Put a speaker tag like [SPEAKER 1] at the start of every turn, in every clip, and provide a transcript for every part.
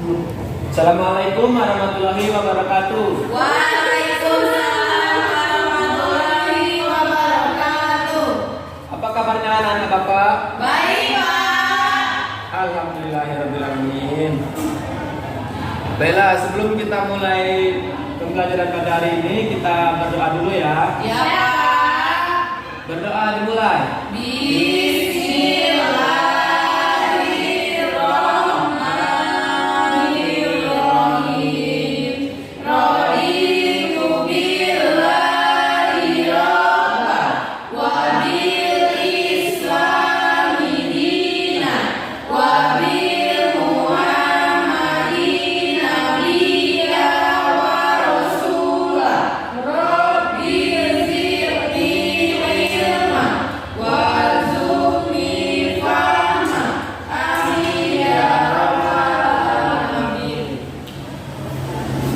[SPEAKER 1] Assalamualaikum warahmatullahi wabarakatuh.
[SPEAKER 2] Waalaikumsalam warahmatullahi wabarakatuh.
[SPEAKER 1] Apa kabarnya anak-anak Bapak?
[SPEAKER 2] Baik, Pak.
[SPEAKER 1] Alhamdulillahirrahmanirrahim. Baiklah, sebelum kita mulai pembelajaran pada hari ini, kita berdoa dulu ya.
[SPEAKER 2] Ya, Pak.
[SPEAKER 1] Berdoa dimulai.
[SPEAKER 2] Bismillahirrahmanirrahim. Raditu billahi rabban wa bil islami dinan wa bil muhammadin nabiyya wa rasulah. Rabbi zidni ilma warzuqni fahma. Amin ya rabbal alamin.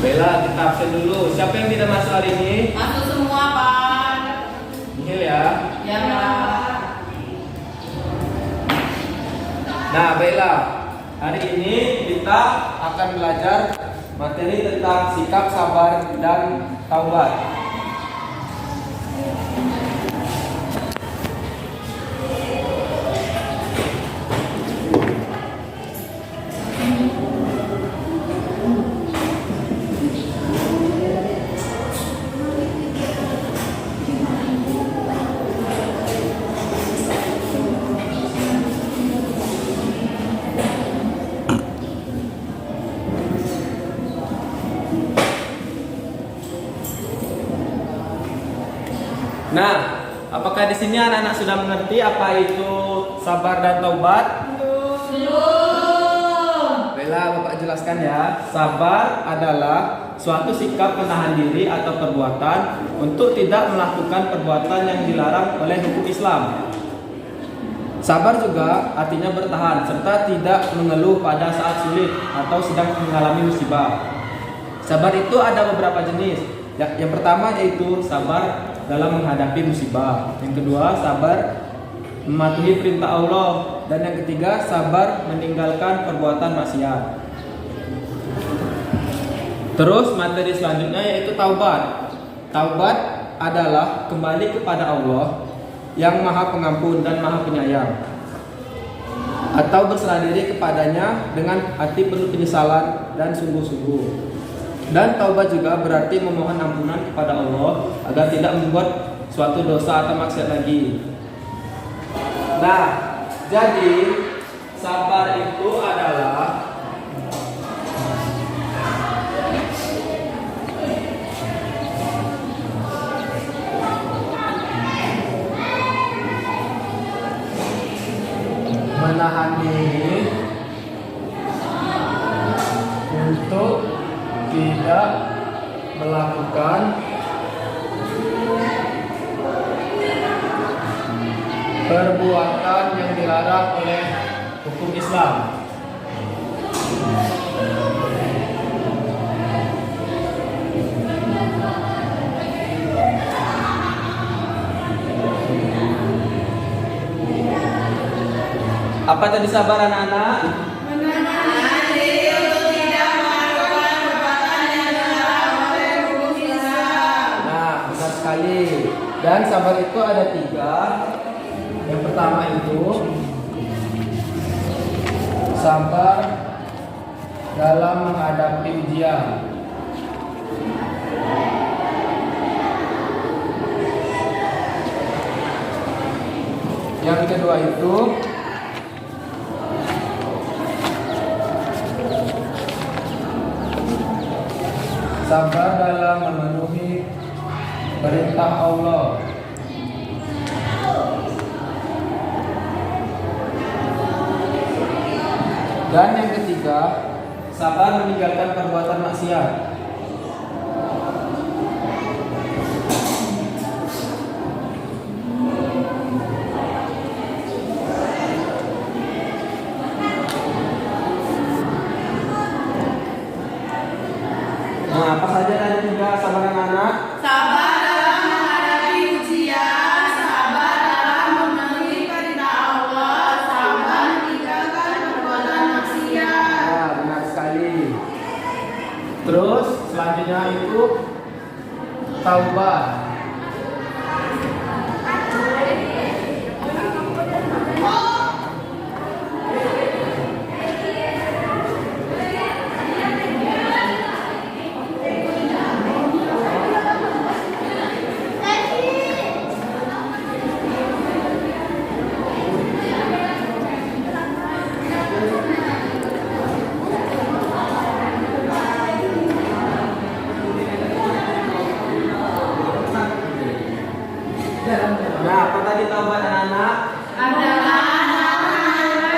[SPEAKER 1] Baiklah, kita absen dulu. Siapa yang tidak masuk hari ini?
[SPEAKER 2] Masuk semua, Pak.
[SPEAKER 1] Nihil ya.
[SPEAKER 2] Ya, Pak.
[SPEAKER 1] Nah, baiklah. Hari ini kita akan belajar materi tentang sikap sabar dan taubat. Nah, apakah di sini anak-anak sudah mengerti apa itu sabar dan taubat?
[SPEAKER 2] Belum.
[SPEAKER 1] Baiklah, Bapak jelaskan ya. Sabar adalah suatu sikap menahan diri atau perbuatan untuk tidak melakukan perbuatan yang dilarang oleh hukum Islam. Sabar juga artinya bertahan serta tidak mengeluh pada saat sulit atau sedang mengalami musibah. Sabar itu ada beberapa jenis. Yang pertama yaitu sabar dalam menghadapi musibah. Yang kedua, sabar mematuhi perintah Allah. Dan yang ketiga, sabar meninggalkan perbuatan maksiat. Terus materi selanjutnya yaitu taubat. Taubat adalah kembali kepada Allah yang Maha Pengampun dan Maha Penyayang, atau berserah diri kepadanya dengan hati penuh penyesalan dan sungguh-sungguh. Dan taubat juga berarti memohon ampunan kepada Allah agar tidak membuat suatu dosa atau maksiat lagi. Nah, jadi sabar itu adalah menahan diri untuk tidak melakukan perbuatan yang dilarang oleh hukum Islam. Apa tadi sabar anak-anak?
[SPEAKER 2] Menahan diri untuk tidak melakukan perbuatan yang dilarang oleh hukum Islam.
[SPEAKER 1] Nah, benar sekali. Dan sabar itu ada 3. Yang pertama itu sabar dalam menghadapi ujian. Yang kedua itu sabar dalam memenuhi perintah Allah. Dan yang ketiga, sabar meninggalkan perbuatan maksiat. Nah, apa saja tadi 3 sabar anak-anak?
[SPEAKER 2] Sabar dalam menghadapi ujian, sabar dalam memenuhi perintah Allah, sabar meninggalkan perbuatan maksiat.
[SPEAKER 1] Ya, benar sekali. selanjutnya itu taubat. Nah, apa tadi taubat anak-anak?
[SPEAKER 2] adalah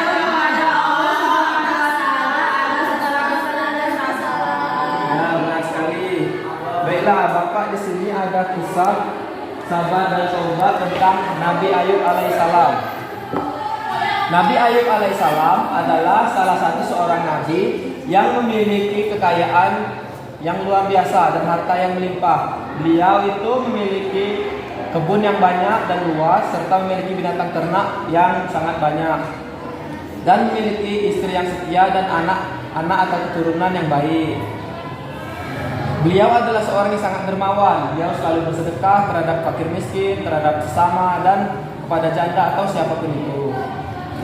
[SPEAKER 2] kepada Allah setelah kesalahan dan salah.
[SPEAKER 1] Ya, benar sekali. Baiklah, Bapak di sini ada kisah sabar dan taubat tentang Nabi Ayub alaihissalam. Nabi Ayub alaihissalam adalah salah satu seorang nabi yang memiliki kekayaan yang luar biasa dan harta yang melimpah. Beliau itu memiliki kebun yang banyak dan luas serta memiliki binatang ternak yang sangat banyak dan memiliki istri yang setia dan anak-anak atau keturunan yang baik. Beliau adalah seorang yang sangat dermawan. Beliau selalu bersedekah terhadap fakir miskin, terhadap sesama dan kepada janda atau siapapun itu.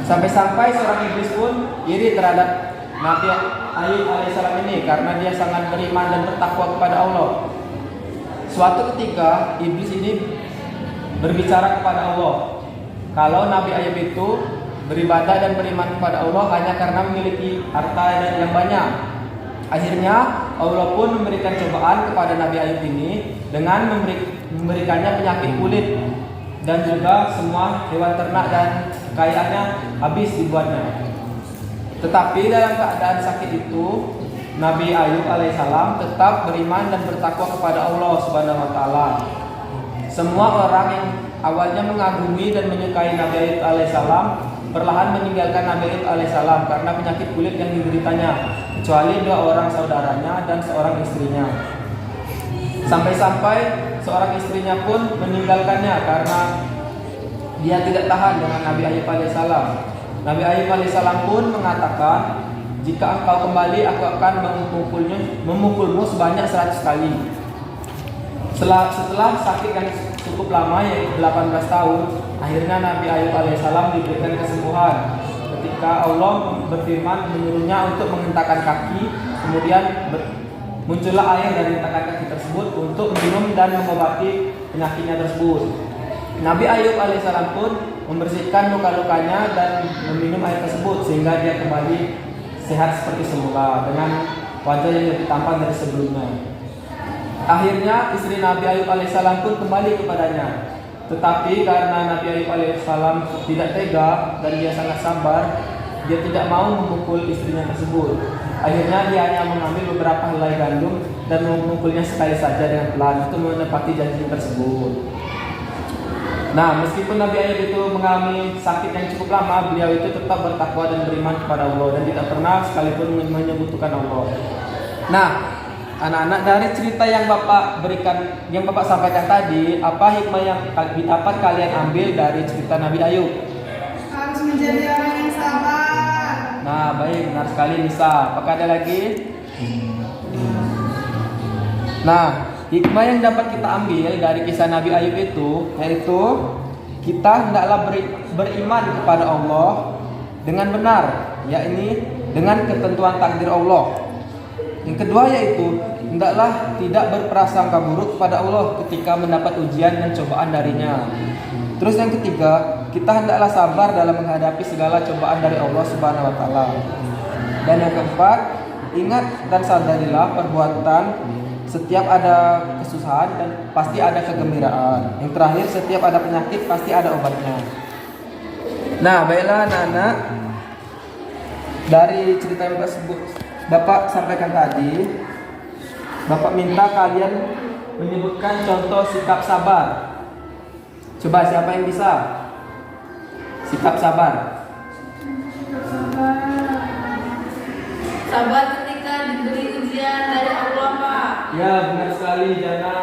[SPEAKER 1] Sampai-sampai seorang iblis pun iri terhadap Nabi Ayub alaihissalam ini karena dia sangat beriman dan bertakwa kepada Allah. Suatu ketika iblis ini berbicara kepada Allah kalau Nabi Ayub itu beribadah dan beriman kepada Allah hanya karena memiliki harta yang banyak. Akhirnya Allah pun memberikan cobaan kepada Nabi Ayub ini dengan memberikannya penyakit kulit dan juga semua hewan ternak dan kekayaannya habis dibuatnya. Tetapi dalam keadaan sakit itu Nabi Ayub alaihissalam tetap beriman dan bertakwa kepada Allah Subhanahu wa taala. Semua orang yang awalnya mengagumi dan menyukai Nabi Ayub alaihissalam perlahan meninggalkan Nabi Ayub alaihissalam karena penyakit kulit yang dideritanya, kecuali 2 orang saudaranya dan seorang istrinya. Sampai-sampai seorang istrinya pun meninggalkannya karena dia tidak tahan dengan Nabi Ayub alaihissalam. Nabi Ayub alaihissalam pun mengatakan, jika engkau kembali aku akan memukulmu sebanyak 100 kali. Setelah sakit yang cukup lama yaitu 18 tahun, akhirnya Nabi Ayub alaihissalam diberikan kesembuhan. Ketika Allah berfirman menyuruhnya untuk menghentakkan kaki, kemudian muncullah air dari hentakan kaki tersebut untuk minum dan mengobati penyakitnya tersebut. Nabi Ayub alaihissalam pun membersihkan luka-lukanya dan meminum air tersebut sehingga dia kembali sehat seperti semula dengan wajah yang lebih tampan dari sebelumnya. Akhirnya istri Nabi Ayub alaihissalam pun kembali kepadanya. Tetapi karena Nabi Ayub alaihissalam tidak tega dan dia sangat sabar, dia tidak mau memukul istrinya tersebut. Akhirnya dia hanya mengambil beberapa helai gandum dan memukulnya sekali saja dengan pelan untuk menepati janji tersebut. Nah, meskipun Nabi Ayub itu mengalami sakit yang cukup lama, beliau itu tetap bertakwa dan beriman kepada Allah dan tidak pernah sekalipun menyebutkan Allah. Nah, anak-anak, dari cerita yang Bapak sampaikan tadi, apa hikmah yang dapat kalian ambil dari cerita Nabi Ayub?
[SPEAKER 2] Harus menjadi orang yang sabar.
[SPEAKER 1] Nah, baik, benar sekali Nisa. Apakah ada lagi? Nah, hikmah yang dapat kita ambil dari kisah Nabi Ayub itu, yaitu kita hendaklah beriman kepada Allah dengan benar, yakni dengan ketentuan takdir Allah. Yang kedua yaitu hendaklah tidak berprasangka buruk kepada Allah ketika mendapat ujian dan cobaan darinya. Terus yang ketiga, kita hendaklah sabar dalam menghadapi segala cobaan dari Allah Subhanahu wa taala. Dan yang keempat, ingat dan sadarilah perbuatan setiap ada kesusahan dan pasti ada kegembiraan. Yang terakhir, setiap ada penyakit pasti ada obatnya. Nah, baiklah anak-anak, dari cerita yang Bapak sampaikan tadi, Bapak minta kalian menyebutkan contoh sikap sabar. Coba siapa yang bisa? Sikap sabar.
[SPEAKER 2] Sabar ketika diberi ujian dari Allah, Pak.
[SPEAKER 1] Ya, benar sekali Jana.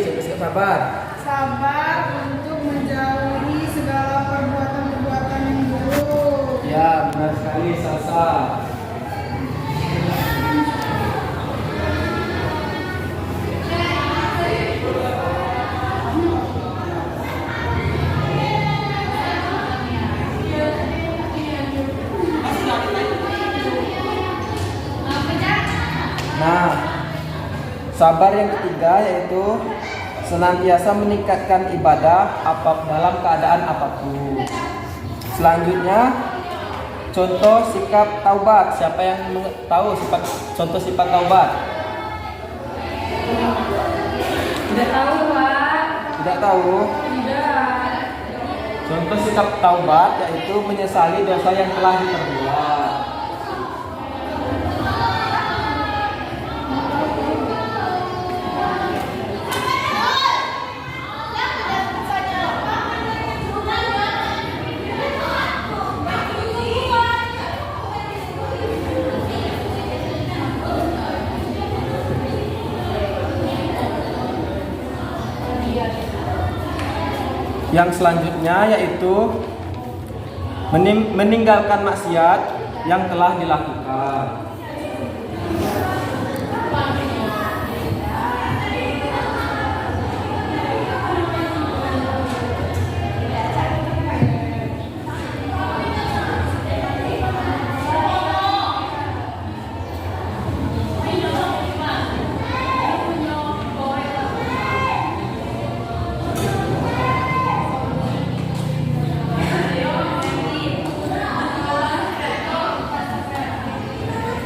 [SPEAKER 1] contoh sikap sabar.
[SPEAKER 2] Sabar untuk menjauhi segala perbuatan-perbuatan yang buruk.
[SPEAKER 1] Ya, benar sekali Salsa. Nah, sabar yang ketiga yaitu senantiasa meningkatkan ibadah dalam keadaan apapun. Selanjutnya, contoh sikap taubat. Siapa yang tahu contoh sikap taubat?
[SPEAKER 2] Tidak tahu, Pak.
[SPEAKER 1] Tidak tahu?
[SPEAKER 2] Tidak.
[SPEAKER 1] Contoh sikap taubat yaitu menyesali dosa yang telah diperbuat. Yang selanjutnya yaitu meninggalkan maksiat yang telah dilakukan.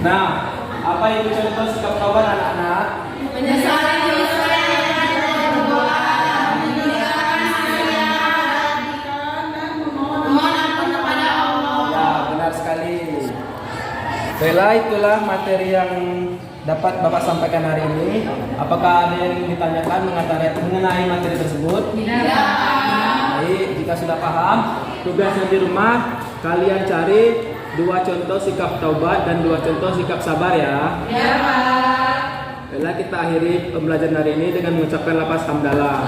[SPEAKER 1] Nah, apa itu contoh sikap taubat anak-anak?
[SPEAKER 2] Menyesali dosa yang telah diperbuat, meninggalkan maksiat, dan memohon ampun kepada Allah.
[SPEAKER 1] Ya, benar sekali. Baiklah, itulah materi yang dapat Bapak sampaikan hari ini. Apakah ada yang ditanyakan mengenai materi tersebut?
[SPEAKER 2] Tidak.
[SPEAKER 1] Baik, jika sudah paham, tugasnya di rumah kalian cari 2 contoh sikap taubat dan 2 contoh sikap sabar ya.
[SPEAKER 2] Ya, Pak.
[SPEAKER 1] Baiklah, kita akhiri pembelajaran hari ini dengan mengucapkan lafaz hamdalah.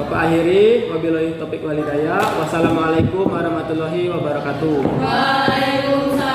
[SPEAKER 1] Bapak akhiri, wabillahi taufiq wal hidayah. Wassalamualaikum warahmatullahi wabarakatuh.
[SPEAKER 2] Waalaikumsalam.